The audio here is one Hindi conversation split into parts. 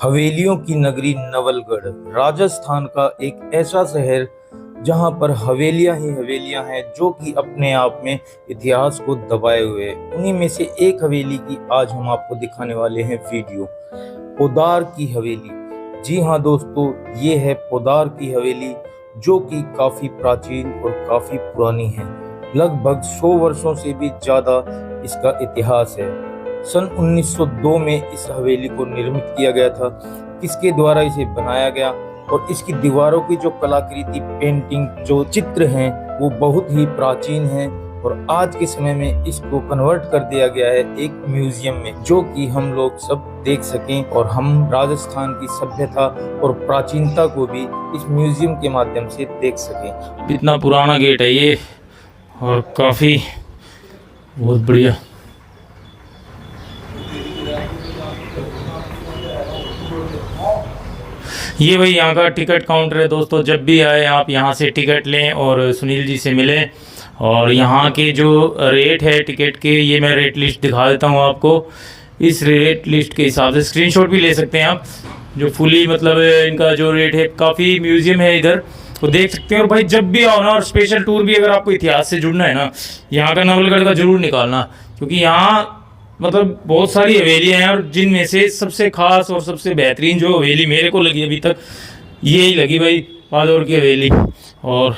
हवेलियों की नगरी नवलगढ़ राजस्थान का एक ऐसा शहर जहां पर हवेलियां ही हवेलियां हैं जो कि अपने आप में इतिहास को दबाए हुए हैं। उन्हीं में से एक हवेली की आज हम आपको दिखाने वाले हैं वीडियो। पोदार की हवेली। जी हाँ दोस्तों, ये है पोदार की हवेली जो कि काफी प्राचीन और काफी पुरानी है। लगभग 100 वर्षों से भी ज्यादा इसका इतिहास है। सन 1902 में इस हवेली को निर्मित किया गया था। किसके द्वारा इसे बनाया गया और इसकी दीवारों की जो कलाकृति, पेंटिंग, जो चित्र हैं वो बहुत ही प्राचीन हैं और आज के समय में इसको कन्वर्ट कर दिया गया है एक म्यूजियम में, जो कि हम लोग सब देख सकें और हम राजस्थान की सभ्यता और प्राचीनता को भी इस म्यूजियम के माध्यम से देख सकें। इतना पुराना गेट है ये और काफ़ी बहुत बढ़िया। ये भाई यहाँ का टिकट काउंटर है दोस्तों। जब भी आए आप यहाँ से टिकट लें और सुनील जी से मिलें। और यहाँ के जो रेट है टिकट के, ये मैं रेट लिस्ट दिखा देता हूँ आपको। इस रेट लिस्ट के हिसाब से स्क्रीनशॉट भी ले सकते हैं आप, जो फुली मतलब इनका जो रेट है। काफ़ी म्यूजियम है इधर तो देख सकते हैं। और भाई जब भी आओ ना, और स्पेशल टूर भी अगर आपको इतिहास से जुड़ना है ना, यहाँ का नवलगढ़ का जरूर निकालना, क्योंकि यहाँ मतलब बहुत सारी हवेलियाँ हैं और जिनमें से सबसे खास और सबसे बेहतरीन जो हवेली मेरे को लगी अभी तक, यही लगी भाई, पादौर की हवेली। और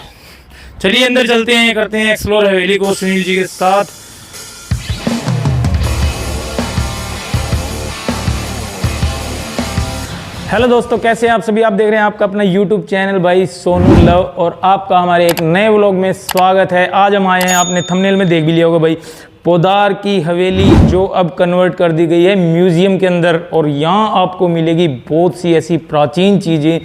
चलिए अंदर चलते हैं, करते हैं एक्सप्लोर हवेली को सुनील जी के साथ। हेलो दोस्तों, कैसे हैं आप सभी। आप देख रहे हैं आपका अपना यूट्यूब चैनल भाई सोनू लव, और आपका हमारे एक नए व्लॉग में स्वागत है। आज हम आए हैं, आपने थंबनेल में देख भी लिया होगा भाई, पोदार की हवेली, जो अब कन्वर्ट कर दी गई है म्यूज़ियम के अंदर। और यहाँ आपको मिलेगी बहुत सी ऐसी प्राचीन चीज़ें,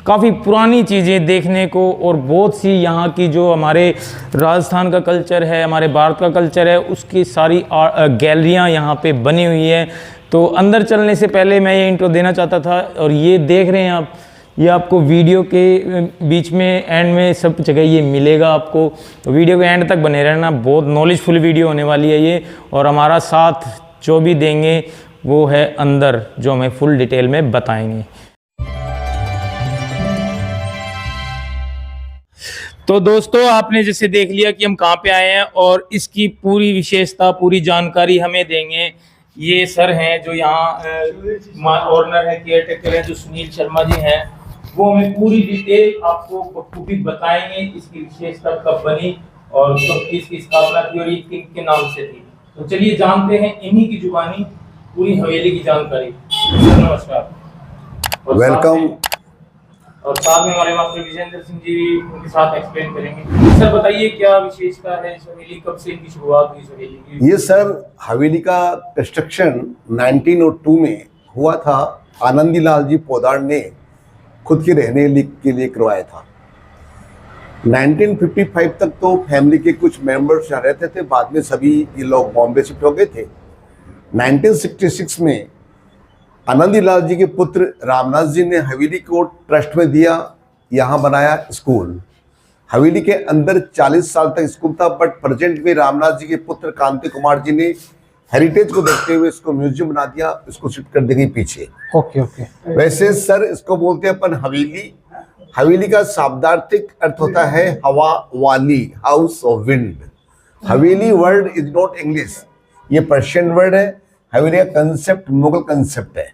काफ़ी पुरानी चीज़ें देखने को, और बहुत सी यहाँ की जो हमारे राजस्थान का कल्चर है, हमारे भारत का कल्चर है, उसकी सारी गैलरियाँ यहाँ पे बनी हुई हैं। तो अंदर चलने से पहले मैं ये इंट्रो देना चाहता था, और ये देख रहे हैं आप, ये आपको वीडियो के बीच में एंड में सब जगह ये मिलेगा आपको। तो वीडियो के एंड तक बने रहना, बहुत नॉलेजफुल वीडियो होने वाली है ये। और हमारा साथ जो भी देंगे वो है अंदर, जो हमें फुल डिटेल में बताएंगे। तो दोस्तों, आपने जैसे देख लिया कि हम कहाँ पे आए हैं, और इसकी पूरी विशेषता, पूरी जानकारी हमें देंगे ये सर हैं जो यहाँ ऑनर है, केयर टेकर है, जो सुनील शर्मा जी हैं। वो हमें पूरी डिटेल आपको बखूबी बताएंगे, इसकी विशेषता कब बनी और कब इसकी स्थापना की और ये किन के नाम से थी। तो चलिए जानते हैं इन्हीं की जुबानी पूरी हवेली की जानकारी। सर नमस्कार। वेलकम। और साथ में हमारे मास्टर विजेंद्र सिंह जी भी उनके साथ एक्सप्लेन करेंगे। सर बताइए क्या विशेषता है इस हवेली, कब से इनकी शुरुआत हुई इस हवेली की? ये सर हवेली का कंस्ट्रक्शन 1902 में हुआ था। आनंदीलाल जी पोदार ने खुद के रहने के लिए करवाया था। 1955 तक तो फैमिली के कुछ मेंबर्स यहाँ रहते थे, बाद में सभी ये लोग बॉम्बे शिफ्ट हो गए थे। 1966 में आनंदीलाल जी के पुत्र रामनाथ जी ने हवेली को ट्रस्ट में दिया, यहाँ बनाया स्कूल। हवेली के अंदर 40 साल तक स्कूल था, बट प्रेजेंट में रामनाथ जी के पुत्र कांति कुमार जी ने हेरिटेज को देखते हुए इसको म्यूजियम बना दिया, इसको शिफ्ट कर देंगे पीछे। ओके। वैसे सर इसको बोलते हैं अपन हवेली। हवेली का शाब्दार्थिक अर्थ होता है हवा वाली, house of wind. Haveli word is not English, ये पर्शियन वर्ड है। हवेली का कंसेप्ट मुगल कंसेप्ट है।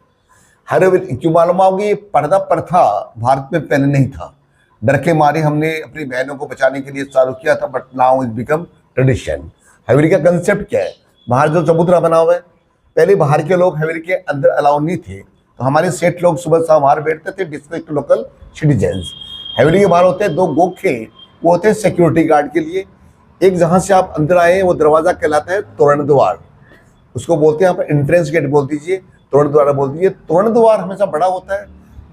हर क्यों मालूम होगी, ये पर्दा प्रथा भारत में पहले नहीं था। डर के मारे हमने अपनी बहनों को बचाने के लिए चालू किया था, but now it become tradition. हवेली का कंसेप्ट क्या है, बाहर जो चबूतरा बना हुआ है, पहले बाहर के लोग हवेली के अंदर अलाउ नहीं थे, तो हमारे सेठ लोग सुबह शाम बाहर बैठते थे, डिस्ट्रिक्ट लोकल सिटीजन्स। हवेली के बाहर होते हैं 2 गोखे, वो होते हैं सिक्योरिटी गार्ड के लिए। एक जहाँ से आप अंदर आए वो दरवाज़ा कहलाता है तोरण द्वार, उसको बोलते हैं, आप एंट्रेंस गेट बोल दीजिए, तोरण द्वार बोल दीजिए। तोरण द्वार हमेशा बड़ा होता है,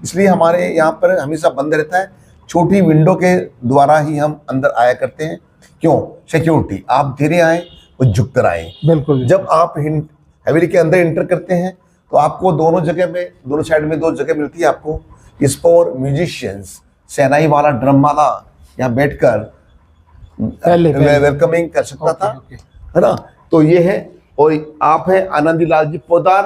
इसलिए हमारे यहाँ पर हमेशा बंद रहता है। छोटी विंडो के द्वारा ही हम अंदर आया करते हैं। क्यों? सिक्योरिटी। आप धीरे आए, वो झुक कर आए। बिल्कुल। जब आप हवेली के अंदर एंटर करते हैं तो आपको दोनों जगह में, दोनों साइड में 2 जगह मिलती है आपको। इस पर म्यूजिशियंस, शहनाई वाला, ड्रम वाला यहाँ बैठकर वेलकमिंग कर सकता था, है ना। तो ये है। और आप हैं आनंदीलाल जी पोदार,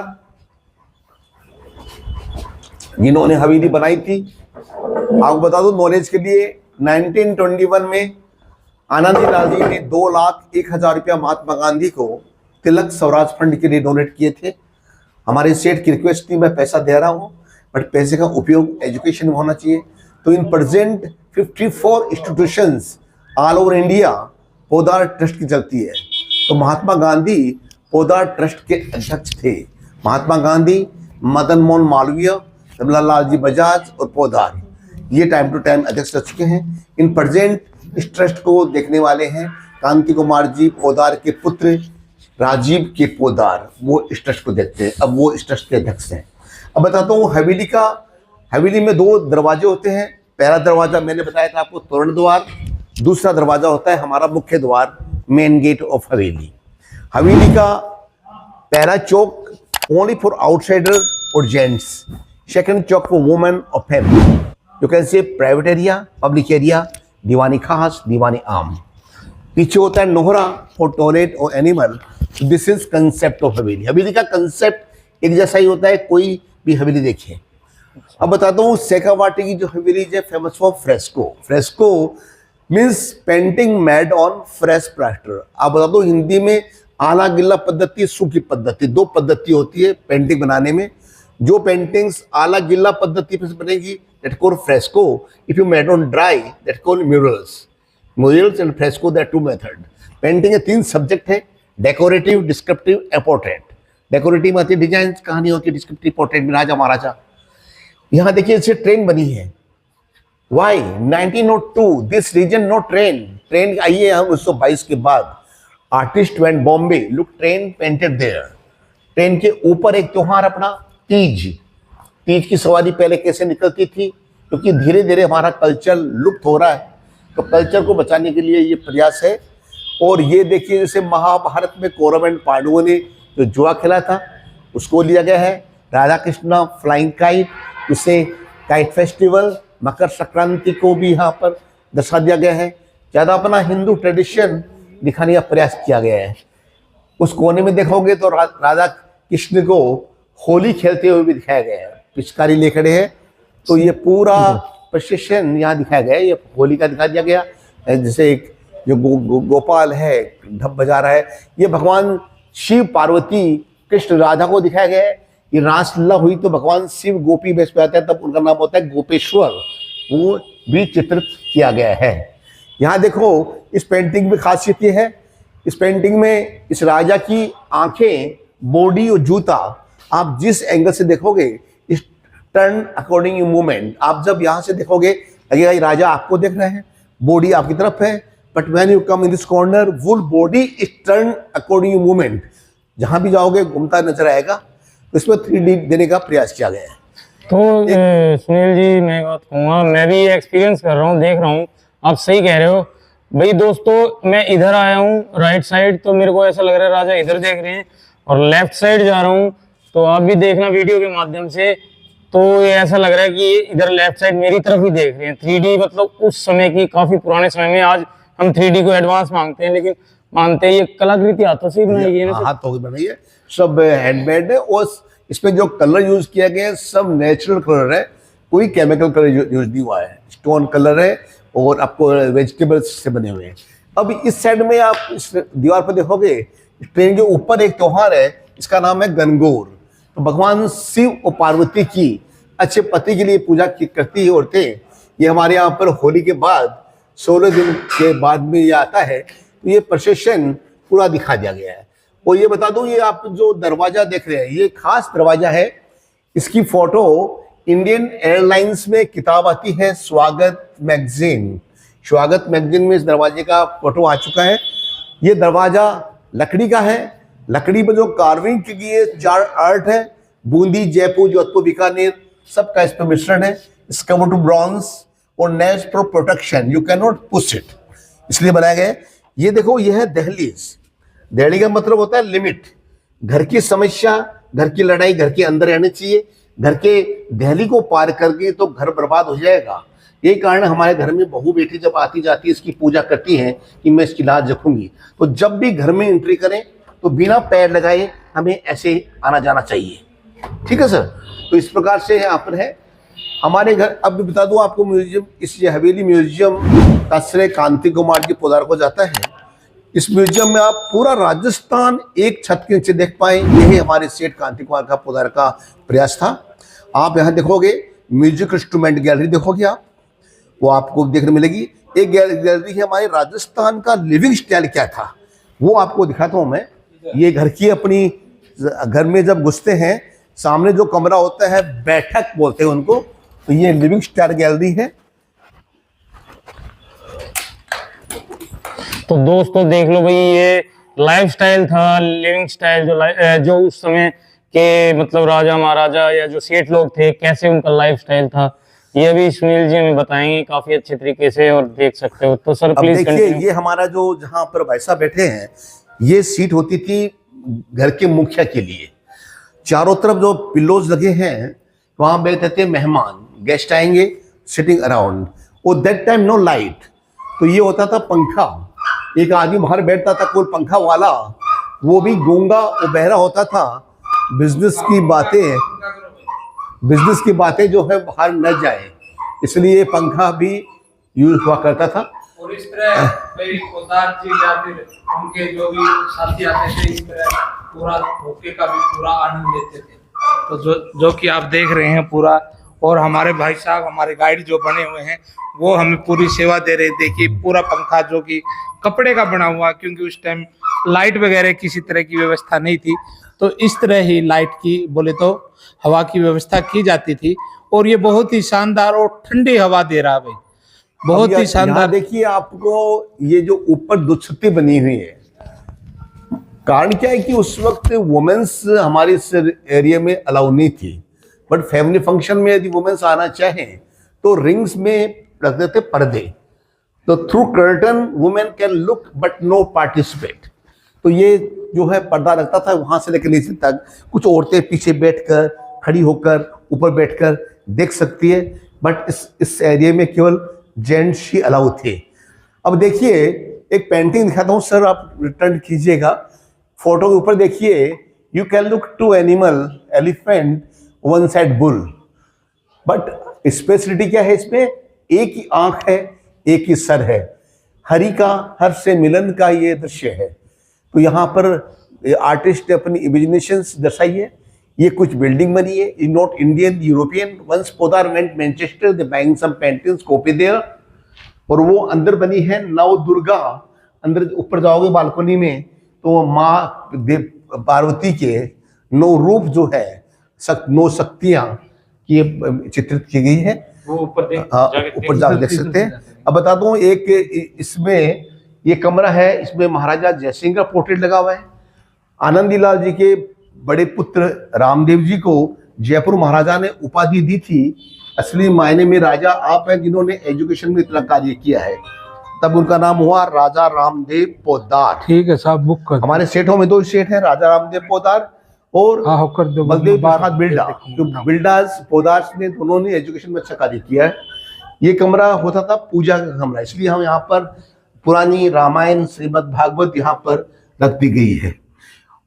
जिन्होंने हवेली बनाई थी। आपको बता दूं नॉलेज के लिए, 1921 में आनंदी लाल जी ने 2,01,000 रुपया महात्मा गांधी को तिलक स्वराज फंड के लिए डोनेट किए थे। हमारे सेठ की रिक्वेस्ट थी, मैं पैसा दे रहा हूँ बट पैसे का उपयोग एजुकेशन में होना चाहिए। तो in present 54 institutions all over India Poddar trust की चलती है। तो महात्मा गांधी पोदार ट्रस्ट के अध्यक्ष थे। महात्मा गांधी, मदन मोहन मालवीय, जवाहरलाल लाल जी बजाज और पोदार, ये टाइम टू टाइम अध्यक्ष रह चुके हैं। इन प्रेजेंट इस ट्रस्ट को देखने वाले हैं कांति कुमार जी पोदार के पुत्र राजीव के पोदार, वो इस ट्रस्ट को देखते हैं। अब वो इस ट्रस्ट के अध्यक्ष हैं। अब बताता हूँ हवेली में 2 दरवाजे होते हैं। पहला दरवाजा मैंने बताया था आपको तोरण द्वार, दूसरा दरवाजा होता है हमारा मुख्य द्वार, मेन गेट ऑफ हवेली। हवेली का पहला चौक ओनली फॉर आउटसाइडर और जेंट्स, सेकंड चौक फॉर वुमेन और family. You can say private area, public area, दीवानी खास, दीवानी आम। पीछे होता है नोहरा फॉर टॉयलेट और animal. This is concept of हवेली। हवेली का कंसेप्ट एक जैसा ही होता है, कोई भी हवेली देखे। अब बताता हूँ शेखावाटी की जो हवेली है famous for fresco. Fresco means painting made on fresh plaster. आप बता दो हिंदी में आला गिल्ला पद्धति, सूखी पद्धति, 2 पद्धति होती है पेंटिंग बनाने में। जो पेंटिंग्स आला गिल्ला पद्धति पर बनेगी that called fresco. If you made on dry that called murals. Murals and fresco that 2 method. Painting के 3 सब्जेक्ट है, डेकोरेटिव, डिस्क्रिप्टिव, पोर्ट्रेट। डेकोरेटिव आती है डिजाइन, कहानी होती है, डिस्क्रिप्टिव पोर्ट्रेट में राजा महाराजा। यहाँ देखिए इससे ट्रेन बनी है। Why? 1902 this reason no train आई है हम 1922 के बाद। Artist went Bombay, look train painted there. Train के ऊपर एक त्योहार अपना तीज की सवारी पहले कैसे निकलती थी, क्योंकि धीरे धीरे हमारा कल्चर लुप्त हो रहा है, तो कल्चर को बचाने के लिए ये प्रयास है। और ये देखिए जैसे महाभारत में कौरव एंड पांडवों ने जो जुआ खेला था उसको लिया गया है। राधा कृष्णा फ्लाइंग काइट, उसे काइट फेस्टिवल, मकर संक्रांति को भी यहाँ पर दर्शा दिया गया है। ज़्यादा अपना हिंदू ट्रेडिशन दिखाने का प्रयास किया गया है। उस कोने में देखोगे तो राधा कृष्ण को होली खेलते हुए भी दिखाया गया है, पिचकारी ले खड़े हैं। तो ये पूरा प्रोसेशन यहाँ दिखाया गया है, ये होली का दिखा दिया गया। जैसे एक जो गोपाल है ढप बजा रहा है, ये भगवान शिव, पार्वती, कृष्ण, राधा को दिखाया गया है। ये रासलीला हुई तो भगवान शिव गोपी वेश पे आते हैं, तब उनका नाम होता है गोपेश्वर, वो भी चित्रित किया गया है। यहाँ देखो इस पेंटिंग में खासियत ये है, इस पेंटिंग में इस राजा की आंखें, बॉडी और जूता आप जिस एंगल से देखोगे इस टर्न अकॉर्डिंग यू मूवमेंट। आप जब यहाँ से देखोगे लगेगा ये राजा आपको देख रहे हैं, बॉडी आपकी तरफ है, but when you come in this corner full body is turn according you movement. जहाँ भी जाओगे घूमता नजर आएगा। तो इसमें 3D देने का प्रयास किया गया है। तो सुनील जी मैं बात कहूँगा, मैं भी एक्सपीरियंस कर रहा हूँ, देख रहा हूँ, आप सही कह रहे हो भाई। दोस्तों मैं इधर आया हूँ राइट साइड, तो मेरे को ऐसा लग रहा है राजा इधर देख रहे हैं, और लेफ्ट साइड जा रहा हूँ तो आप भी देखना वीडियो के माध्यम से, तो ये ऐसा लग रहा है कि इधर लेफ्ट साइड मेरी तरफ ही देख रहे हैं। 3D मतलब उस समय की, काफी पुराने समय में, आज हम 3D को एडवांस मांगते हैं, लेकिन मानते हैं ये कलाकृति हाथों से बनाई गई है ना, हाथों से बनाई है, सब हैंडमेड है। और इसमें जो कलर यूज किया गया है सब नेचुरल कलर है, कोई केमिकल कलर यूज नहीं हुआ है। स्टोन कलर है और आपको वेजिटेबल्स से बने हुए हैं। अब इस साइड में आप इस दीवार पर देखोगे ट्रेन के ऊपर एक त्योहार है, इसका नाम है गणगौर। तो भगवान शिव और पार्वती की अच्छे पति के लिए पूजा करती है औरतें। ये हमारे यहाँ पर होली के बाद 16 दिन के बाद में ये आता है, तो ये प्रोसेशन पूरा दिखा दिया गया है। और ये बता दूं, ये आप जो दरवाजा देख रहे हैं ये खास दरवाजा है। इसकी फोटो इंडियन एयरलाइंस में किताब आती है स्वागत मैगजीन। स्वागत मैगजीन में इस दरवाजे का फोटो आ चुका है। ये दरवाजा लकड़ी का है, लकड़ी में जो कार्विंग की गई है 4 आर्ट है, बूंदी, जयपुर, जोधपुर, बीकानेर, सबका इस पर मिश्रण है। इस कवर टू ब्रॉन्ज और nest for protection, you can not push it, इसलिए बनाया गया है। ये देखो ये है दहलीज। दहली का मतलब होता है लिमिट। घर की समस्या, घर की लड़ाई घर के अंदर रहनी चाहिए, घर के दहली को पार करके तो घर बर्बाद हो जाएगा। यही कारण हमारे घर में बहू बेटी जब आती जाती है इसकी पूजा करती हैं कि मैं इसकी लाज रखूंगी। तो जब भी घर में एंट्री करें तो बिना पैर लगाए हमें ऐसे आना जाना चाहिए। ठीक है सर, तो इस प्रकार से यहाँ पर है। हमारे घर, अब भी बता दूं आपको, म्यूजियम, इस ये हवेली म्यूजियम का श्रेय कांति कुमार जी पोदार को जाता है। इस म्यूजियम में आप पूरा राजस्थान एक छत के नीचे देख पाए, यही हमारे सेठ कांति कुमार का पोदार का प्रयास था। आप यहाँ देखोगे म्यूजिक इंस्ट्रूमेंट गैलरी देखोगे आप, वो आपको देखने मिलेगी। एक गैलरी है हमारे राजस्थान का लिविंग स्टाइल क्या था, वो आपको दिखाता हूँ मैं। ये घर की अपनी, घर में जब घुसते हैं सामने जो कमरा होता है बैठक बोलते हैं उनको, तो ये लिविंग स्टाइल गैलरी है। तो दोस्तों देख लो भाई, ये लाइफस्टाइल था, लिविंग स्टाइल जो उस समय के मतलब राजा महाराजा या जो सेठ लोग थे, कैसे उनका लाइफस्टाइल था, ये अभी सुनील जी हमें बताएंगे काफी अच्छे तरीके से, और देख सकते हो। तो सर प्लीज देखिए, ये हमारा जो जहाँ पर भाई साहब बैठे हैं, ये सीट होती थी घर के मुखिया के लिए। चारों तरफ जो पिल्लोज लगे हैं, वहां बैठते थे मेहमान, गेस्ट आएंगे, सिटिंग अराउंड। वो दैट टाइम नो लाइट, तो ये होता था पंखा। एक आदमी बाहर बैठता था, कोई पंखा वाला, वो भी गूंगा और बहरा होता था। बिजनेस की बातें जो है बाहर न जाए, इसलिए पंखा भी यूज हुआ करता था। और इस तरह भाई पोदार जी या फिर उनके जो भी साथी आते थे, इस तरह पूरा मौके का भी पूरा आनंद लेते थे। तो जो कि आप देख रहे हैं पूरा, और हमारे भाई साहब, हमारे गाइड जो बने हुए हैं, वो हमें पूरी सेवा दे रहे। देखिए पूरा पंखा जो कि कपड़े का बना हुआ, क्योंकि उस टाइम लाइट वगैरह किसी तरह की व्यवस्था नहीं थी, तो इस तरह ही लाइट की, बोले तो हवा की व्यवस्था की जाती थी। और ये बहुत ही शानदार और ठंडी हवा दे रहा है भाई, बहुत ही शानदार। देखिए आपको ये जो ऊपर दुछत्ती बनी हुई है, कारण क्या है कि उस वक्त वुमेन्स हमारे इस एरिया में अलाउ नहीं थी, बट फैमिली फंक्शन में यदि वुमेन्स आना चाहें तो रिंग्स में रख देते पर्दे, तो through curtain women can look but no participate. तो ये जो है पर्दा रखता था, वहां से लेकर नीचे तक कुछ औरतें पीछे बैठकर, खड़ी होकर, ऊपर बैठकर देख सकती है, बट इस एरिया में केवल जेंट्स ही अलाउ थे। अब देखिए एक पेंटिंग दिखाता हूँ सर, आप रिटर्न कीजिएगा। फोटो के ऊपर देखिए, you can look to animal, elephant, one side bull, but speciality क्या है इसमें? एक ही आंख है, एक ही सर है। हरि का, हर से मिलन का ये दृश्य है। तो यहाँ पर आर्टिस्ट ने अपनी इमेजिनेशंस दर्शाई है। ये कुछ बिल्डिंग बनी है, in not Indian, European. Once Poddar went Manchester, they buying some paintings, copy there, और वो अंदर बनी है नव दुर्गा। अंदर ऊपर जाओगे बालकनी में तो माँ पार्वती के 9 रूप जो है, 9 शक्तियां की चित्रित की गई है। वो ऊपर ऊपर जाकर देख सकते हैं। अब बता दूं, एक इसमें ये कमरा है, इसमें महाराजा जयसिंह का पोर्ट्रेट लगा हुआ है। आनंदी लाल जी के बड़े पुत्र रामदेव जी को जयपुर महाराजा ने उपाधि दी थी। असली मायने में राजा आप हैं, जिन्होंने एजुकेशन में इतना कार्य किया है, तब उनका नाम हुआ राजा रामदेव पोदार। ठीक है साहब, बुक कर। हमारे सेठों में 2 सेठ हैं, राजा रामदेव पोदार और बलदेव प्रसाद बिल्डा। जो बिल्डास पोदार्स ने, दोनों ने एजुकेशन में अच्छा कार्य किया है। ये कमरा होता था पूजा का कमरा, इसलिए हम यहाँ पर पुरानी रामायण, श्रीमद् भागवत यहाँ पर रख दी गई है।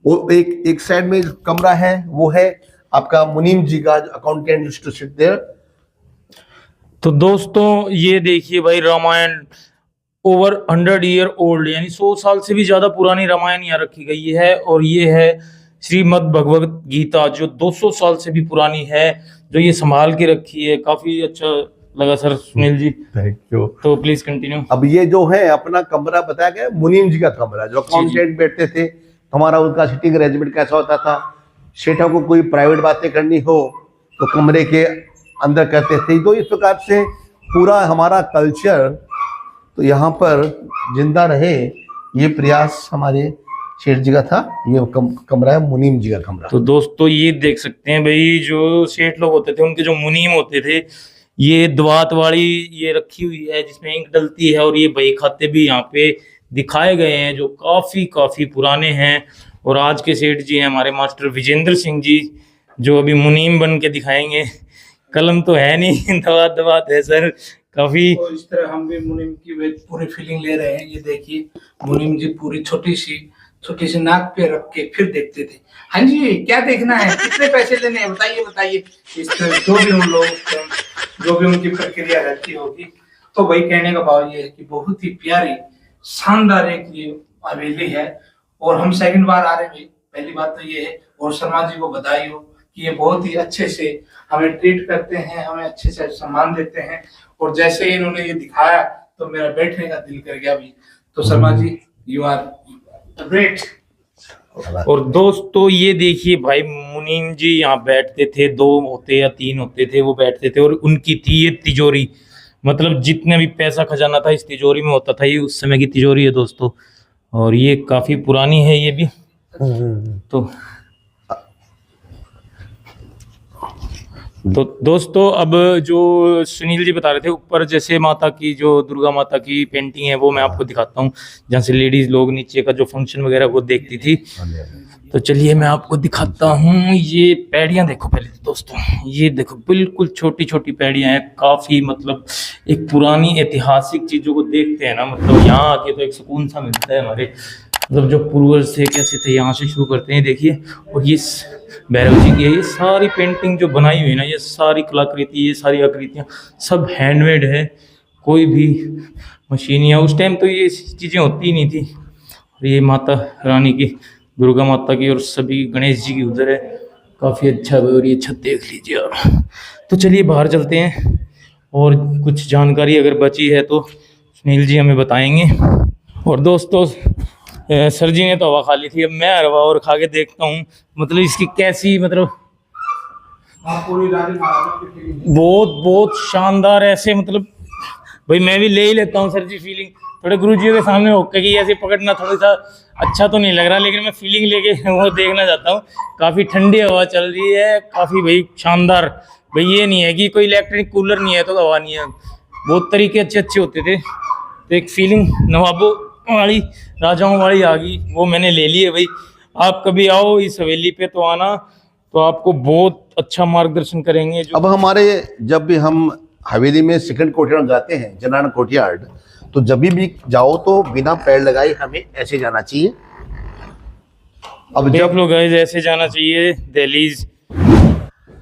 और एक साइड में कमरा है, वो है आपका मुनीम जी का, accountant used to sit there. तो दोस्तों ये देखिए भाई, रामायण ओवर 100 ईयर ओल्ड, यानी 100 साल से भी ज्यादा पुरानी रामायण यहाँ रखी गई है। और ये है श्रीमद् भगवत गीता, जो 200 साल से भी पुरानी है, जो ये संभाल के रखी है। काफी अच्छा लगा sir Sunil ji, thank you. तो प्लीज कंटिन्यू। अब ये जो है अपना कमरा बताया गया, मुनीम जी का कमरा, जो अकाउंटेंट बैठते थे। हमारा उनका सिटिंग अरेंजमेंट कैसा होता था, सेठों को कोई प्राइवेट बातें करनी हो तो कमरे के अंदर करते थे। तो इस प्रकार से पूरा हमारा कल्चर तो यहाँ पर जिंदा रहे, ये प्रयास हमारे शेठ जी का था। ये कमरा है मुनीम जी का कमरा। तो दोस्तों ये देख सकते हैं भाई, जो सेठ लोग होते थे, उनके जो मुनीम होते थे, ये द्वात वाली ये रखी हुई है जिसमें इंक डलती है, और ये बही खाते भी यहाँ पे दिखाए गए हैं, जो काफी पुराने हैं। और आज के सेठ जी हैं हमारे मास्टर विजेंद्र सिंह जी, जो अभी मुनीम बन के दिखाएंगे। कलम तो है नहीं, दवात है सर काफी। तो इस तरह हम भी मुनीम की पूरी फीलिंग ले रहे हैं। ये देखिए, मुनीम जी पूरी छोटी सी नाक पे रख के फिर देखते थे। हाँ जी, क्या देखना है, कितने पैसे लेने हैं, बताइए। इस तरह जो भी हम लोग जो भी उनकी प्रक्रिया रहती होगी। तो वही कहने का भाव ये है कि बहुत ही प्यारी शानदार एक ये हवेली है और हम सेकंड बार आ रहे हैं। पहली बात तो ये है, और शर्मा जी को बधाई हो कि ये बहुत ही अच्छे से हमें ट्रीट करते हैं, हमें अच्छे से सम्मान देते हैं। और जैसे इन्होंने ये दिखाया तो मेरा बैठने का दिल कर गया भी। तो Sharma ji, you are great. और दोस्तों ये देखिए भाई मुनीम जी यहाँ बैठते थे, 2 होते या 3 होते थे, वो बैठते थे और उनकी थी ये तिजोरी। मतलब जितने भी पैसा खजाना था इस तिजोरी में होता था। ये उस समय की तिजोरी है दोस्तों, और ये काफी पुरानी है ये भी। तो दोस्तों अब जो सुनील जी बता रहे थे, ऊपर जैसे माता की जो दुर्गा माता की पेंटिंग है वो मैं आपको दिखाता हूँ, जहाँ से लेडीज लोग नीचे का जो फंक्शन वगैरह वो देखती थी। तो चलिए मैं आपको दिखाता हूँ। ये पैड़ियाँ देखो पहले तो दोस्तों, ये देखो बिल्कुल छोटी छोटी पैड़ियाँ हैं। काफी मतलब एक पुरानी ऐतिहासिक चीजों को देखते हैं ना, मतलब यहाँ आके तो एक सुकून सा मिलता है। हमारे मतलब जो पूर्वज थे कैसे थे, यहाँ से शुरू करते हैं देखिए। और ये भैरव जी की है, ये सारी पेंटिंग जो बनाई हुई है ना, ये सारी कलाकृति, ये सारी आकृतियाँ सब हैंडमेड है। कोई भी मशीन या उस टाइम तो ये चीज़ें होती ही नहीं थी। और ये माता रानी की, दुर्गा माता की और सभी गणेश जी की उधर है, काफ़ी अच्छा है। और ये छत देख लीजिए आप। तो चलिए बाहर चलते हैं और कुछ जानकारी अगर बची है तो सुनील जी हमें बताएंगे। और दोस्तों सर जी ने तो हवा खा ली थी, अब मैं हवा और खा के देखता हूँ मतलब इसकी कैसी, मतलब बहुत बहुत शानदार ऐसे, मतलब भाई मैं भी ले ही लेता हूँ सर जी फीलिंग। थोड़े गुरुजियों के सामने होकर कि ऐसे पकड़ना थोड़ा सा अच्छा तो नहीं लग रहा, लेकिन मैं फीलिंग लेके वो देखना चाहता हूँ। काफ़ी ठंडी हवा चल रही है, काफ़ी भाई शानदार। भाई ये नहीं है कि कोई इलेक्ट्रिक कूलर नहीं है तो हवा नहीं है, बहुत तरीके अच्छे अच्छे होते थे। तो एक फीलिंग नवाबों वाली, राजाओं वाली आ गई, वो मैंने ले ली है भाई। आप कभी आओ इस हवेली पे तो आना, तो आपको बहुत अच्छा मार्गदर्शन करेंगे। अब हमारे जब भी हम हवेली में सेकंड कोर्टयार्ड जाते हैं, जनाना कोर्टयार्ड, तो जब भी जाओ तो बिना पैर लगाए हमें ऐसे जाना चाहिए। अब देख लो गाइस, ऐसे जाना चाहिए, दहलीज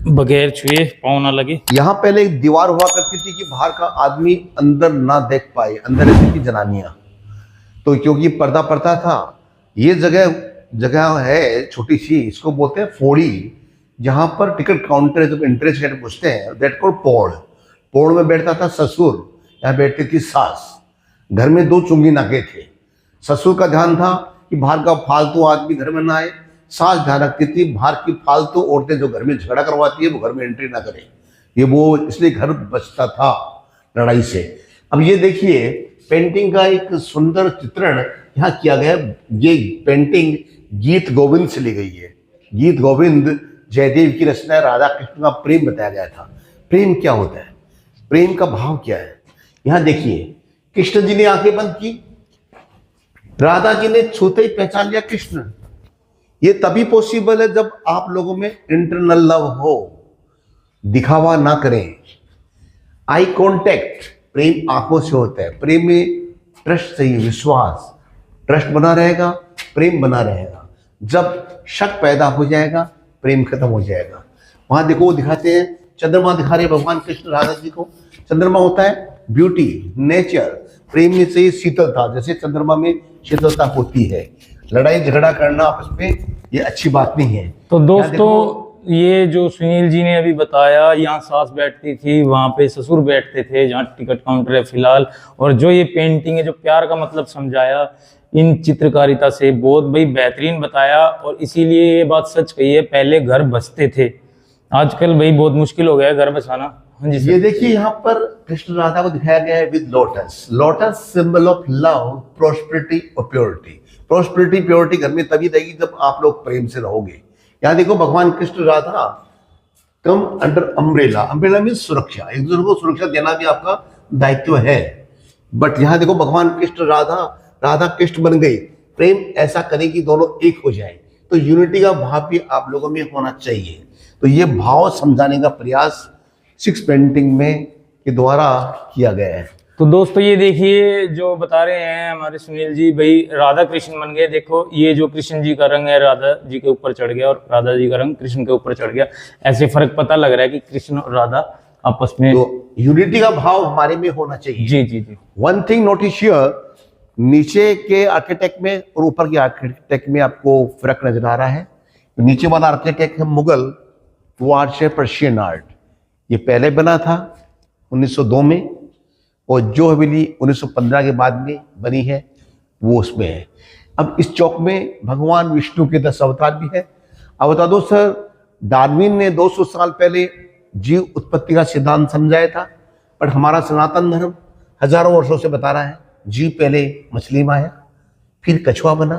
बगैर छुए, पाँव ना लगे। यहाँ पहले एक दीवार हुआ करती थी कि बाहर का आदमी अंदर ना देख पाए, अंदर रहती थी जनानियाँ। तो क्योंकि पर्दा पड़ता था, ये जगह है छोटी सी, इसको बोलते हैं फोड़ी, जहाँ पर टिकट काउंटर जब एंट्रेंस गेट पूछते हैं, दैट कॉल्ड पोड़। पोड़ में बैठता था ससुर, यहाँ बैठती थी सास। घर में 2 चुंगी नाके थे। ससुर का ध्यान था कि बाहर का फालतू आदमी घर में ना आए। सास ध्यान रखती थी बाहर की फालतू औरतें जो घर में झगड़ा करवाती है वो घर में एंट्री ना करें। ये वो इसलिए घर बचता था लड़ाई से। अब ये देखिए पेंटिंग का एक सुंदर चित्रण यहाँ किया गया। ये पेंटिंग गीत गोविंद से ली गई है। गीत गोविंद जयदेव की रचना है। राधा कृष्ण का प्रेम बताया गया था। प्रेम क्या होता है, प्रेम का भाव क्या है। यहाँ देखिए, कृष्ण जी ने आंखें बंद की, राधा जी ने छूते ही पहचान लिया कृष्ण। ये तभी पॉसिबल है जब आप लोगों में इंटरनल लव हो, दिखावा ना करें। आई कांटेक्ट, प्रेम आंखों से होता है। प्रेम में ट्रस्ट चाहिए, विश्वास। ट्रस्ट बना रहेगा, प्रेम बना रहेगा। जब शक पैदा हो जाएगा, प्रेम खत्म हो जाएगा। वहां देखो, वो दिखाते हैं, चंद्रमा दिखा रहे भगवान कृष्ण राधा जी को। चंद्रमा होता है ब्यूटी, नेचर। प्रेम में चाहिए शीतलता, जैसे चंद्रमा में शीतलता होती है। लड़ाई झगड़ा करना आपस में ये अच्छी बात नहीं है। तो दोस्तों ये जो सुनील जी ने अभी बताया, यहाँ सास बैठती थी, वहाँ पे ससुर बैठते थे, जहाँ टिकट काउंटर है फिलहाल। और जो ये पेंटिंग है, जो प्यार का मतलब समझाया इन चित्रकारिता से, बहुत भाई बेहतरीन बताया। और इसीलिए ये बात सच कही है, पहले घर बसते थे, आजकल भाई बहुत मुश्किल हो गया है घर बसाना। हाँ जी, ये देखिए यहाँ पर कृष्ण राधा को दिखाया गया है with lotus. Lotus symbol of love, prosperity और प्योरिटी। प्रोस्पेरिटी प्योरिटी घर में तभी रहेगी जब आप लोग प्रेम से रहोगे। यहाँ देखो, भगवान Krishna Radha come under umbrella. Umbrella mean सुरक्षा, एक दूसरे को सुरक्षा देना भी आपका दायित्व है। बट यहाँ देखो, भगवान कृष्ण राधा, राधा कृष्ण बन गई। प्रेम ऐसा करें कि दोनों एक हो जाए। तो यूनिटी का भाव भी आप लोगों में होना चाहिए। तो ये भाव समझाने का प्रयास 6 पेंटिंग में के द्वारा किया गया है। तो दोस्तों ये देखिए जो बता रहे हैं हमारे सुनील जी, भाई राधा कृष्ण बन गए। देखो ये जो कृष्ण जी का रंग है राधा जी के ऊपर चढ़ गया, और राधा जी का रंग कृष्ण के ऊपर चढ़ गया। ऐसे फर्क पता लग रहा है कि कृष्ण और राधा आपस में तो यूनिटी का भाव हमारे में होना चाहिए। जी जी जी। वन थिंग नोटिस हियर, नीचे के आर्किटेक्ट में और ऊपर के आर्किटेक्ट में आपको फर्क नजर आ रहा है। नीचे वाला आर्किटेक्ट है मुगल, वो आर्ट है पर्शियन आर्ट। ये पहले बना था 1902 में, और जो हवेली 1915 के बाद में बनी है वो उसमें है। अब इस चौक में भगवान विष्णु के 10 अवतार भी है। अब बता दो सर, डार्विन ने 200 साल पहले जीव उत्पत्ति का सिद्धांत समझाया था, पर हमारा सनातन धर्म हजारों वर्षों से बता रहा है जीव पहले मछली में आया, फिर कछुआ बना,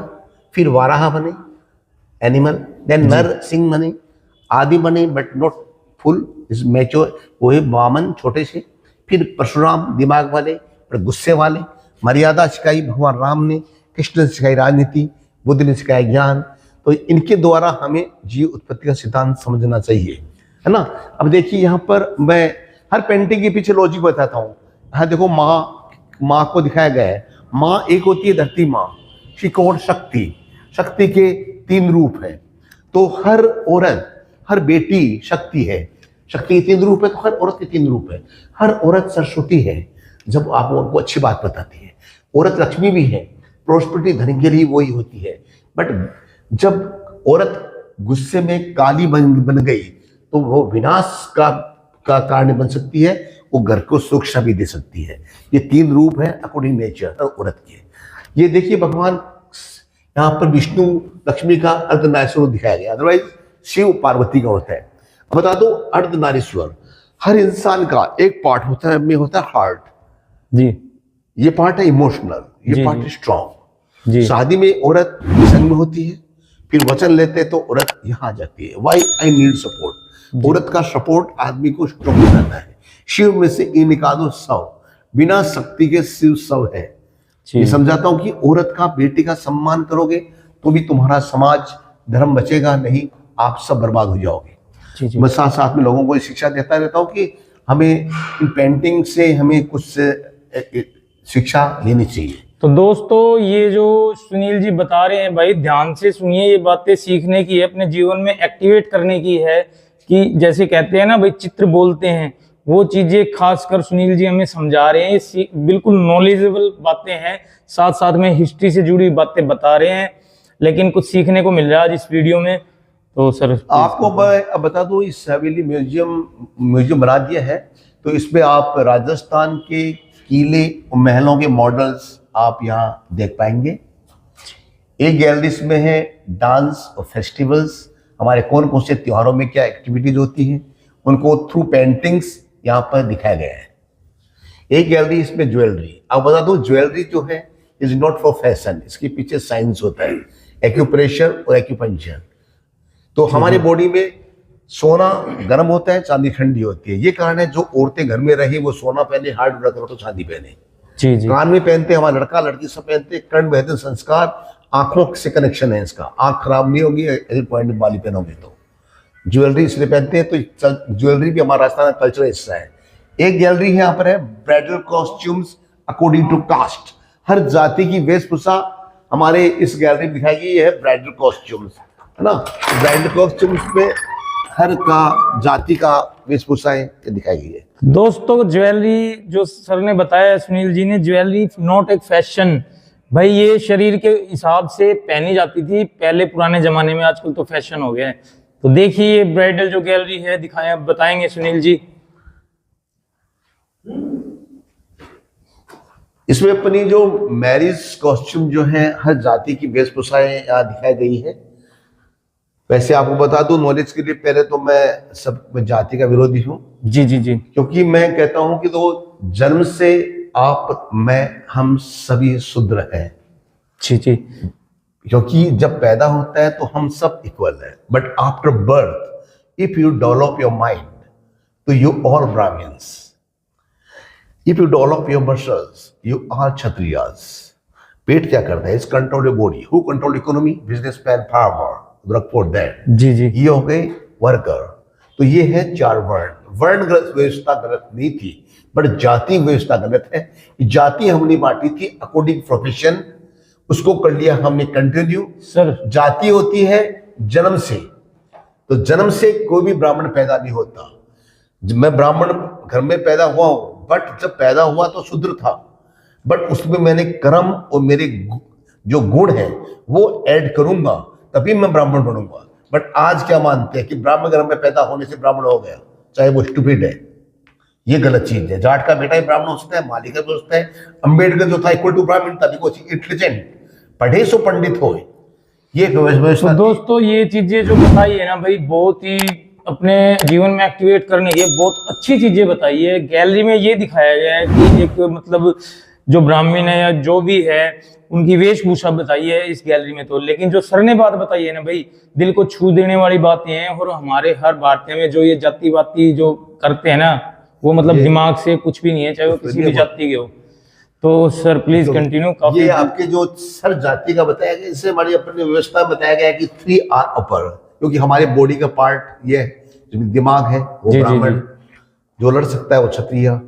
फिर वाराह बने एनिमल, देन नर सिंह बने, आदि बने but not full is mature, वो है वामन छोटे से, फिर परशुराम दिमाग वाले पर गुस्से वाले, मर्यादा सिखाई भगवान राम ने, कृष्ण ने सिखाई राजनीति, बुद्ध ने सिखाया ज्ञान। तो इनके द्वारा हमें जीव उत्पत्ति का सिद्धांत समझना चाहिए, है ना। अब देखिए यहाँ पर मैं हर पेंटिंग के पीछे लॉजिक बताता हूँ। यहाँ देखो माँ को दिखाया गया है। माँ एक होती है धरती माँ, शी कॉल्ड शक्ति। शक्ति के 3 रूप हैं, तो हर औरत, हर बेटी शक्ति है। शक्ति के 3 रूप है, तो हर औरत के 3 रूप है। हर औरत सरस्वती है जब आप उनको अच्छी बात बताती है। औरत लक्ष्मी भी है, प्रोस्पेरिटी धन के लिए वही होती है। बट जब औरत गुस्से में काली बन गई तो वो विनाश का कारण बन सकती है, वो घर को सुरक्षा भी दे सकती है। ये 3 रूप है अकॉर्डिंग नेचर औरत के। ये देखिए भगवान यहाँ पर विष्णु लक्ष्मी का अर्धनारीश्वर दिखाया गया, अदरवाइज शिव पार्वती का होता है। बता दो अर्धनारीश्वर, हर इंसान का एक पार्ट होता है, में होता है हार्ट जी। ये पार्ट है इमोशनल, जी, ये पार्ट जी। है स्ट्रॉन्ग। जी। शादी में औरत संग में होती है, फिर वचन लेते तो औरत यहाँ आ जाती है, वाई आई नीड सपोर्ट। औरत का सपोर्ट आदमी को स्ट्रॉन्ग बनाता है। शिव में से ई निकालो सव, बिना शक्ति के शिव सव है। जी। ये समझाता हूँ कि औरत का, बेटी का सम्मान करोगे तो भी तुम्हारा समाज धर्म बचेगा, नहीं आप सब बर्बाद हो जाओगे। जी जी। मैं साथ साथ में लोगों को शिक्षा देता रहता हूँ कि हमें इन पेंटिंग से हमें कुछ शिक्षा लेनी चाहिए। तो दोस्तों ये जो सुनील जी बता रहे हैं भाई, ध्यान से सुनिए, ये बातें सीखने की है, अपने जीवन में एक्टिवेट करने की है। कि जैसे कहते हैं ना भाई, चित्र बोलते हैं, वो चीजें खासकर सुनील जी हमें समझा रहे हैं। बिल्कुल नॉलेजेबल बातें हैं, साथ साथ में हिस्ट्री से जुड़ी बातें बता रहे हैं, लेकिन कुछ सीखने को मिल रहा है आज इस वीडियो में। तो सर आपको मैं अब बता दूं, इस हवेली म्यूजियम बना दिया है, तो इसमें आप राजस्थान के किले और महलों के मॉडल्स आप यहाँ देख पाएंगे। एक गैलरी में है डांस और फेस्टिवल्स, हमारे कौन कौन से त्योहारों में क्या एक्टिविटीज होती हैं, उनको थ्रू पेंटिंग्स यहाँ पर दिखाया गया है। एक गैलरी इसमें ज्वेलरी। अब बता दो, ज्वेलरी जो है इज नॉट फॉर फैशन, इसके पीछे साइंस होता है, एक्यूप्रेशर और एक्यूपंक्चर। तो हमारी बॉडी में सोना गर्म होता है, चांदी ठंडी होती है। ये कारण है जो औरतें घर में रही वो सोना पहने, हार्ड रख तो चांदी पहने। जी जी। कान में पहनते हैं, हमारा लड़का लड़की सब पहनते हैं। कर्ण बहते संस्कार, आंखों से कनेक्शन है इसका, आंख खराब नहीं होगी पॉइंट वाली पहनोगे तो। ज्वेलरी इसलिए पहनते हैं, तो ज्वेलरी भी हमारा राजस्थान का कल्चरल हिस्सा है। एक गैलरी यहाँ पर है bridal costumes according to caste, हर जाति की वेशभूषा हमारे इस गैलरी में दिखाई गई है। ब्राइडल कॉस्ट्यूम्स है ना, ब्राइडल कॉस्ट्यूम्स में हर का जाति का वेशभूषाएं दिखाई गई है। दोस्तों ज्वेलरी जो सर ने बताया, सुनील जी ने, ज्वेलरी नॉट एक फैशन भाई, ये शरीर के हिसाब से पहनी जाती थी पहले पुराने जमाने में, आजकल तो फैशन हो गया है। तो देखिए ये ब्राइडल जो गैलरी है दिखाएं, बताएंगे सुनील जी। इसमें अपनी जो मैरिज कॉस्ट्यूम जो है, हर जाति की वेशभूषाएं यहाँ दिखाई गई है। वैसे आपको बता दूं नॉलेज के लिए, पहले तो मैं सब जाति का विरोधी हूँ। जी जी जी। क्योंकि मैं कहता हूं कि तो जन्म से आप, मैं, हम सभी शूद्र हैं। जी जी। क्योंकि जब पैदा होता है तो हम सब इक्वल है, but after birth if you develop your mind तो you all Brahmins, if you develop your muscles you are Kshatriyas. पेट क्या करता है? Is control your body. Who control economy? Businessman, farmer, work for that. जी जी। ये हो गए वर्कर। तो ये है 4 वर्ण। वर्ण व्यवस्था गलत नहीं थी, बट जाति व्यवस्था गलत है। जाति हमने बांटी थी अकॉर्डिंग प्रोफेशन, उसको कर लिया हमने कंटिन्यू। सर जाति होती है जन्म से, तो जन्म से कोई भी ब्राह्मण पैदा नहीं होता। जब मैं ब्राह्मण घर में पैदा हुआ हूं, बट जब पैदा हुआ तो शूद्र था, बट उसमें मैंने कर्म और मेरे जो गुण है वो ऐड करूंगा, तभी मैं ब्राह्मण बनूंगा। बट आज क्या मानते हैं कि ब्राह्मण घर में पैदा होने से ब्राह्मण हो गया, चाहे वो स्टूपिड है। ये गलत चीज है। जाट का बेटा ही ब्राह्मण हो सकता है, माली का भी हो सकता है। अंबेडकर जो था इक्वल टू ब्राह्मण था, बिकॉज इंटेलिजेंट, पढ़े सो पंडित हो। ये व्यवस्था। तो दोस्तों ये चीजें जो बताई है ना भाई, बहुत ही अपने जीवन में एक्टिवेट करने की बहुत अच्छी चीजें बताई है। गैलरी में ये दिखाया गया है कि एक मतलब जो ब्राह्मण है या जो भी है उनकी वेशभूषा बताई है इस गैलरी में। तो लेकिन जो सर ने बात बताई है ना भाई, दिल को छू देने वाली बातें हैं। और हमारे हर भारतीय में जो ये जातिवादी जो करते हैं ना, वो मतलब दिमाग से कुछ भी नहीं है, चाहे वो किसी भी जाति के हो। तो सर प्लीज कंटिन्यू। काफी ये आपके जो सर जाति का बताया गया, इससे हमारी अपनी व्यवस्था में बताया गया है कि 3 आर अपर, क्योंकि हमारे बॉडी का पार्ट ये है, जो दिमाग है वो ब्राह्मण, जो लड़ सकता है वो क्षत्रिय,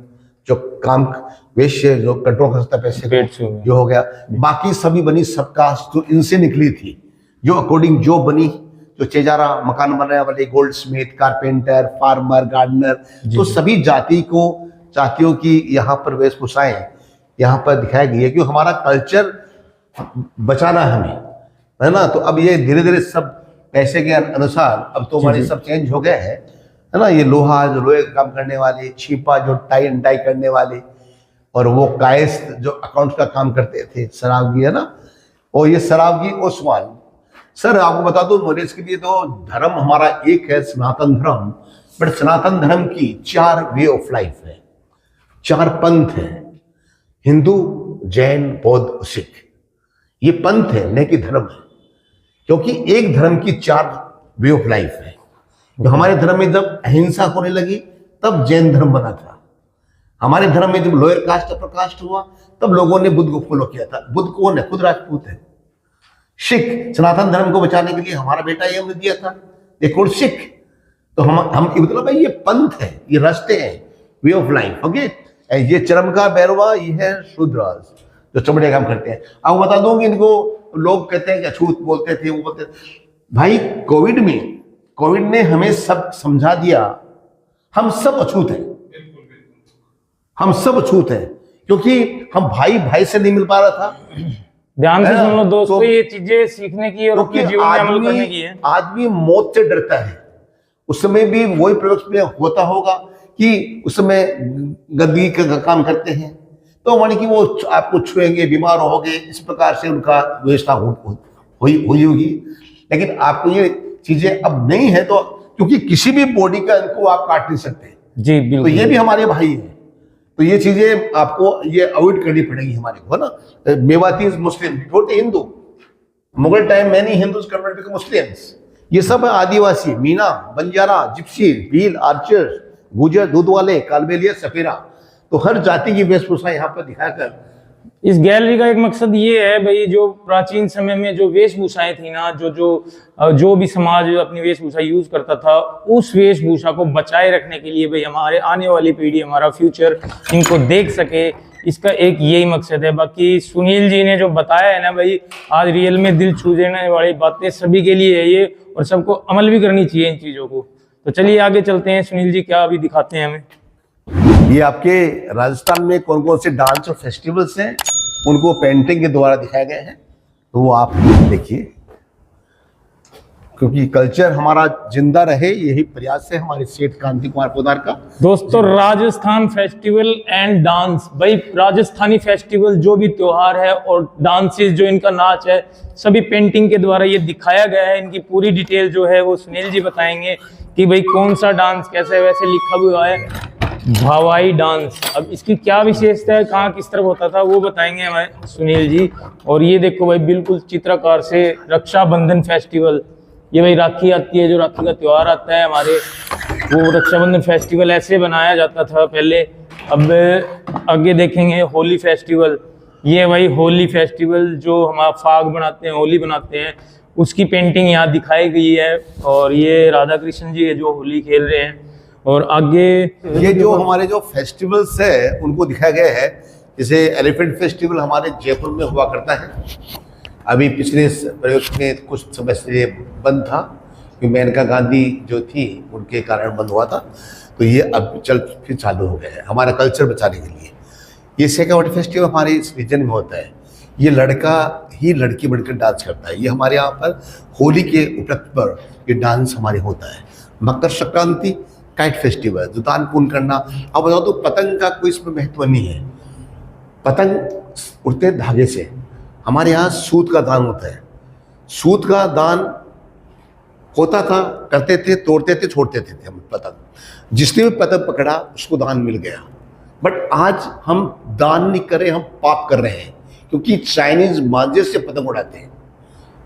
जो काम वैश्य जो कंट्रोल कर सकता है पैसे को, जो हो गया। बाकी सभी बनी सब कास्ट जो इनसे निकली थी, जो अकॉर्डिंग जो बनी, जो चेजारा मकान बनाने वाले, goldsmith, carpenter, farmer, gardener, तो सभी जातियों की यहाँ पर वेशभूषाएं यहाँ पर दिखाई गई है, क्योंकि हमारा कल्चर बचाना है हमें, है ना। तो अब ये धीरे धीरे सब पैसे के अनुसार अब तो हमारे सब चेंज हो गए हैं, है ना। ये लोहा जो लोहे का काम करने वाले, छिपा जो टाई एंड डाई करने वाले, और वो कायस्थ जो अकाउंट्स का काम करते थे, शराबगी, है ना। और ये शराबगी ओस्मान। सर आपको बता दो नॉलेज के लिए, तो धर्म हमारा एक है, सनातन धर्म। बट सनातन धर्म की 4 वे ऑफ लाइफ है, 4 पंथ है, हिंदू, जैन, बौद्ध और सिख। ये पंथ है, न कि धर्म है, क्योंकि एक धर्म की 4 वे ऑफ लाइफ है। तो हमारे धर्म में जब अहिंसा होने लगी तब जैन धर्म बना था। हमारे धर्म में जब लोअर कास्ट अपर कास्ट हुआ तब लोगों ने बुद्ध को फॉलो किया था। बुद्ध कौन है? खुद राजपूत है। सिख सनातन धर्म को बचाने के लिए हमारा बेटा ये हमने दिया था, देखो सिख। तो हम मतलब भाई ये पंथ है, ये रास्ते हैं, वे ऑफ लाइफ। ओके, ये चरम का बैरवा, ये है शूद्रास जो चमड़े काम करते हैं। अब बता दूं कि इनको लोग कहते हैं कि अछूत बोलते थे, वो बोलते थे। भाई कोविड ने हमें सब समझा दिया, हम सब अछूत हैं, हम सब अछूत हैं, क्योंकि हम भाई से नहीं मिल पा रहा था। ध्यान से सुन लो दोस्तों, ये चीजें सीखने की और अपने जीवन में अमल करने की है। आदमी मौत से डरता है, उस समय भी वही प्रयोग में होता होगा कि उस समय गद्दी का काम करते हैं, तो मानी कि वो आपको छुएंगे, बीमार होगे, इस प्रकार से उनका व्यवस्था हुई होगी। लेकिन आपको ये चीजें अब नहीं है, तो क्योंकि किसी भी बॉडी का इनको आप काट नहीं सकते जी, बिल्कुल। तो ये भी हमारे भाई हैं, तो ये चीजें आपको ये अवॉइड करनी पड़ेगी हमारे को, है ना। मेवातीज मुस्लिम, छोटे Hindu, Mughal time many Hindus convert become Muslims. ये सब आदिवासी, मीना, बंजारा, जिप्सी, भील, आर्चर्स, गुजर, दूध वाले, कालबेलिया, सफेरा, तो हर जाति की वेशभूषा यहाँ पर दिखाकर। इस गैलरी का एक मकसद ये है भाई, जो प्राचीन समय में जो वेशभूषाएं थी ना, जो भी समाज अपनी वेशभूषा यूज करता था, उस वेशभूषा को बचाए रखने के लिए भाई हमारे आने वाली पीढ़ी, हमारा फ्यूचर इनको देख सके, इसका एक यही मकसद है। बाकी सुनील जी ने जो बताया है ना भाई, आज रियल में दिल छू देने वाली बातें सभी के लिए है ये, और सबको अमल भी करनी चाहिए इन चीजों को। तो चलिए आगे चलते हैं। सुनील जी क्या अभी दिखाते हैं हमें? ये आपके राजस्थान में कौन कौन से डांस और फेस्टिवल्स हैं, उनको पेंटिंग के द्वारा दिखाए गए हैं, तो वो आप देखिए, क्योंकि कल्चर हमारा जिंदा रहे, यही प्रयास है हमारे सेठ कांति कुमार पोदार का। दोस्तों राजस्थान फेस्टिवल एंड डांस, भाई राजस्थानी फेस्टिवल जो भी त्योहार है और डांसेस जो इनका नाच है, सभी पेंटिंग के द्वारा ये दिखाया गया है। इनकी पूरी डिटेल जो है वो सुनील जी बताएंगे कि भाई कौन सा डांस कैसे, वैसे लिखा हुआ है भावाई डांस। अब इसकी क्या विशेषता है, कहाँ किस तरह होता था, वो बताएंगे हमें सुनील जी। और ये देखो भाई बिल्कुल चित्रकार से रक्षाबंधन फेस्टिवल, ये भाई राखी आती है, जो राखी का त्योहार आता है हमारे, वो रक्षाबंधन फेस्टिवल ऐसे बनाया जाता था पहले। अब आगे देखेंगे होली फेस्टिवल, ये भाई होली फेस्टिवल जो हमारा फाग बनाते हैं, होली बनाते हैं, उसकी पेंटिंग यहाँ दिखाई गई है। और ये राधा कृष्ण जी है जो होली खेल रहे हैं। और आगे ये जो हमारे जो फेस्टिवल्स है उनको दिखाया गया है, जैसे एलिफेंट फेस्टिवल हमारे जयपुर में हुआ करता है, अभी पिछले प्रयोग में कुछ समय से बंद था, क्योंकि मेनका गांधी जो थी उनके कारण बंद हुआ था। तो ये अब चल फिर चालू हो गया है हमारा कल्चर बचाने के लिए। ये शेखावटी फेस्टिवल हमारे इस रीजन में होता है। ये लड़का ही लड़की बनकर डांस करता है। ये हमारे यहाँ पर होली के उपलक्ष्य पर ये डांस हमारे होता है। मकर संक्रांति काइट फेस्टिवल, जो दान पुण्य करना। अब बताओ तो पतंग का कोई इसमें महत्व नहीं है। पतंग उड़ते धागे से, हमारे यहाँ सूत का दान होता है। सूत का दान होता था, करते थे, तोड़ते थे, छोड़ते थे हम पतंग। जिसने भी पतंग पकड़ा उसको दान मिल गया। बट आज हम दान नहीं कर रहे, हम पाप कर रहे हैं, क्योंकि चाइनीज मांझे से पतंग उड़ाते हैं।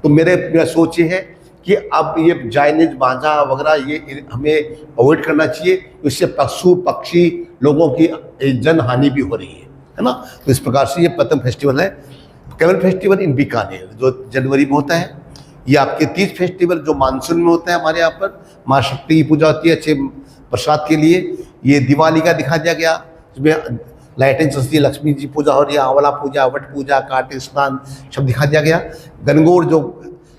तो मेरा सोच ये है कि अब ये चाइनीज मांझा वगैरह ये हमें अवॉइड करना चाहिए। इससे पशु पक्षी लोगों की जन हानि भी हो रही है ना। तो इस प्रकार से ये पतंग फेस्टिवल है। कैमल फेस्टिवल इन बीकानेर जो जनवरी में होता है। ये आपके तीज फेस्टिवल जो मानसून में होता है हमारे यहाँ पर। माँ शक्ति की पूजा होती है अच्छे प्रसाद के लिए। ये दिवाली का दिखा दिया गया, इसमें लाइटिंग सस्ती, लक्ष्मी जी पूजा हो रही है, आंवला पूजा, वट पूजा, कार्तिक स्नान सब दिखा दिया गया। गणगौर जो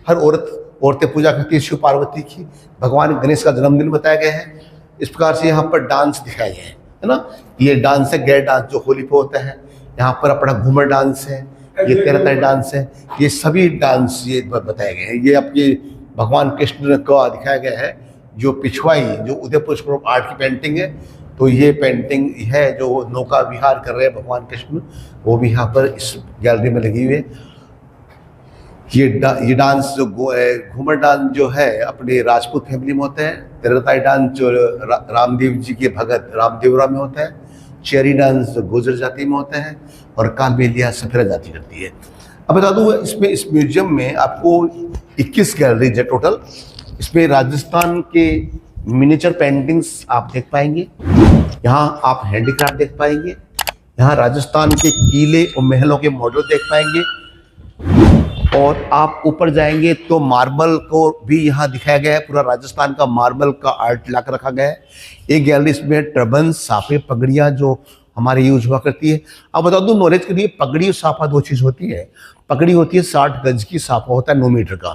हर औरतें पूजा करती है शिव पार्वती की। भगवान गणेश का जन्मदिन बताया गया है। इस प्रकार से यहाँ पर डांस दिखाए गए हैं, है ना। ये डांस है गैर डांस जो होली पे होता है। यहाँ पर अपना घूमर डांस है, ये तेरहताई डांस है। ये सभी डांस ये बताए गए हैं। ये आपके भगवान कृष्ण का दिखाया गया है। जो पिछवाई जो उदयपुर आर्ट की पेंटिंग है, तो ये पेंटिंग है जो नौका विहार कर रहे हैं भगवान कृष्ण, वो भी यहाँ पर इस गैलरी में लगी हुई है। ये डांस जो घूमर डांस जो है अपने राजपूत फैमिली में होता है। तेरहताई डांस जो रामदेव जी के भगत रामदेवरा में होता है। चेरी डांस जो गुर्जर जाति में होता है। और कालबेलिया सफेरा जाति करती है। अब बता दूँ इसमें इस म्यूजियम में आपको 21 गैलरीज है टोटल। इसमें राजस्थान के मिनिएचर पेंटिंग्स आप देख पाएंगे। यहाँ आप हैंडीक्राफ्ट देख पाएंगे। यहाँ राजस्थान के किले और महलों के मॉडल देख पाएंगे। और आप ऊपर जाएंगे तो मार्बल को भी यहाँ दिखाया गया है। पूरा राजस्थान का मार्बल का आर्ट ला कर रखा गया है। एक गैलरी इसमें टर्बन, साफे, पगड़ियाँ जो हमारे यूज हुआ करती है। अब बता दूं नॉलेज के लिए, पगड़ी और साफा दो चीज़ होती है। पगड़ी होती है 60 गज की, साफा होता है 9 मीटर का।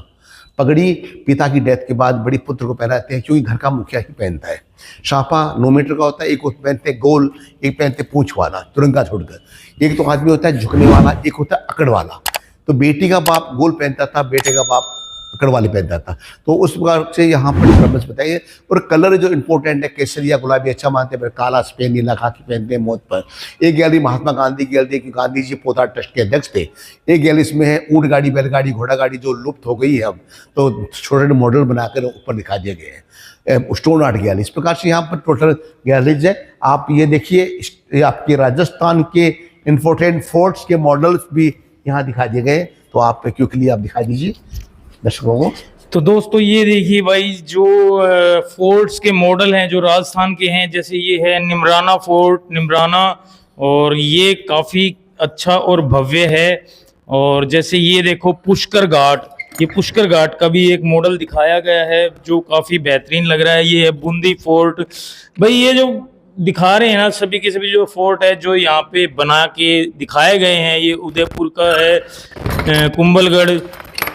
पगड़ी पिता की डेथ के बाद बड़ी पुत्र को पहनाते हैं, क्योंकि घर का मुखिया ही पहनता है। साफा 9 मीटर का होता है। एक पहनते गोल, एक पहनते पूंछ वाला, तुरंगा छोड़कर। एक तो आदमी होता है झुकने वाला, एक होता है अकड़ वाला। तो बेटी का बाप गोल पहनता था, बेटे का बाप अकड़ वाली पहनता था। तो उस प्रकार से यहाँ पर टर्म्स बताइए। और कलर जो इंपॉर्टेंट है, केसरिया गुलाबी अच्छा मानते हैं, काला सफेद नीला खाकी पहनते हैं मौत पर। एक गैलरी महात्मा गांधी की गैलरी की, गांधी जी पोता ट्रस्ट के अध्यक्ष थे। एक गैलरी इसमें है ऊँट गाड़ी, बैलगाड़ी, घोड़ा गाड़ी जो लुप्त हो गई है अब, तो छोटे छोटे मॉडल बनाकर ऊपर दिखा दिए गए हैं। Stone art gallery. इस प्रकार से यहाँ पर टोटल गैलरीज है। आप ये देखिए, आपके राजस्थान के इम्पोर्टेंट फोर्ट्स के मॉडल्स भी यहाँ दिखा दिए गए। तो आप क्विकली आप दिखा दीजिए दर्शकों को। तो दोस्तों ये देखिए भाई, जो फोर्ट्स के मॉडल हैं जो राजस्थान के हैं, जैसे ये है निमराना फोर्ट, निमराना, और ये काफ़ी अच्छा और भव्य है। और जैसे ये देखो पुष्कर घाट, ये पुष्कर घाट का भी एक मॉडल दिखाया गया है जो काफ़ी बेहतरीन लग रहा है। ये है बूंदी फोर्ट। भाई ये जो दिखा रहे हैं ना सभी के सभी जो फोर्ट है जो यहाँ पे बना के दिखाए गए हैं, ये उदयपुर का है, कुंभलगढ़।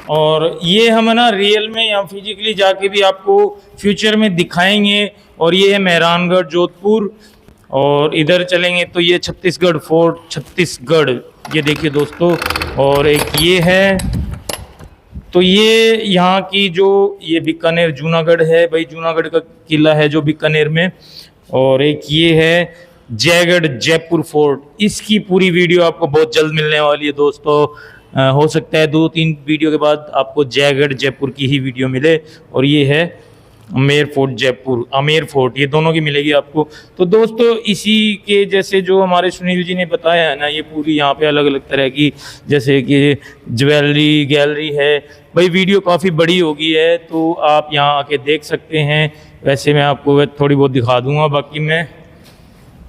और ये हम ना रियल में यहाँ फिजिकली जाके भी आपको फ्यूचर में दिखाएंगे। और ये है मेहरानगढ़ जोधपुर। और इधर चलेंगे तो ये छत्तीसगढ़ फोर्ट, छत्तीसगढ़, ये देखिए दोस्तों। और एक ये है, तो ये यहाँ की जो ये बीकानेर जूनागढ़ है भाई, जूनागढ़ का किला है जो बीकानेर में। और एक ये है जयगढ़ जयपुर फोर्ट। इसकी पूरी वीडियो आपको बहुत जल्द मिलने वाली है दोस्तों। हो सकता है 2-3 वीडियो के बाद आपको जयगढ़ जयपुर की ही वीडियो मिले। और ये है आमेर फोर्ट जयपुर, आमेर फोर्ट, ये दोनों की मिलेगी आपको। तो दोस्तों इसी के जैसे जो हमारे सुनील जी ने बताया है ना, ये पूरी यहाँ पे अलग अलग तरह की जैसे कि ज्वेलरी गैलरी है भाई। वीडियो काफ़ी बड़ी होगी है तो आप यहाँ आके देख सकते हैं। वैसे मैं आपको थोड़ी बहुत दिखा दूँगा। बाकी मैं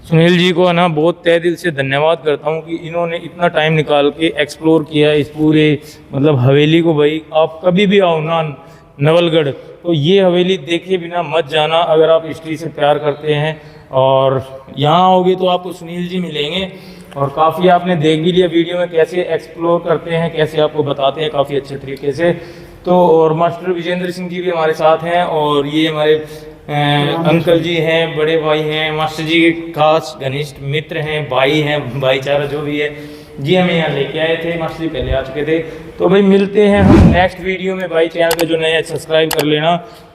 सुनील जी को ना बहुत तहे दिल से धन्यवाद करता हूँ कि इन्होंने इतना टाइम निकाल के एक्सप्लोर किया इस पूरे मतलब हवेली को। भाई आप कभी भी आओ ना नवलगढ़, तो ये हवेली देखे बिना मत जाना अगर आप हिस्ट्री से प्यार करते हैं। और यहाँ आओगे तो आपको सुनील जी मिलेंगे। और काफ़ी आपने देख भी लिया वीडियो में कैसे एक्सप्लोर करते हैं, कैसे आपको बताते हैं काफ़ी अच्छे तरीके से। तो और मास्टर विजेंद्र सिंह जी भी हमारे साथ हैं। और ये हमारे अंकल जी हैं, बड़े भाई हैं, मास्टर जी के खास घनिष्ठ मित्र हैं, भाई हैं, भाईचारा जो भी है जी, हमें यहाँ लेके आए थे। मास्टर जी पहले आ चुके थे। तो भाई मिलते हैं हम नेक्स्ट वीडियो में। भाई चैनल पे जो नया सब्सक्राइब कर लेना।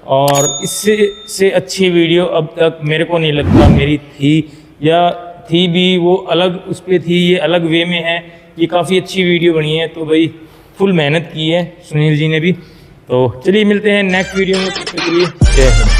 और इससे से अच्छी वीडियो अब तक मेरे को नहीं लगता मेरी थी, या थी भी वो अलग उस पर थी, ये अलग वे में है। ये काफ़ी अच्छी वीडियो बनी है। तो भाई फुल मेहनत की है सुनील जी ने भी। तो चलिए मिलते हैं नेक्स्ट वीडियो में। तब तक के लिए जय हिंद।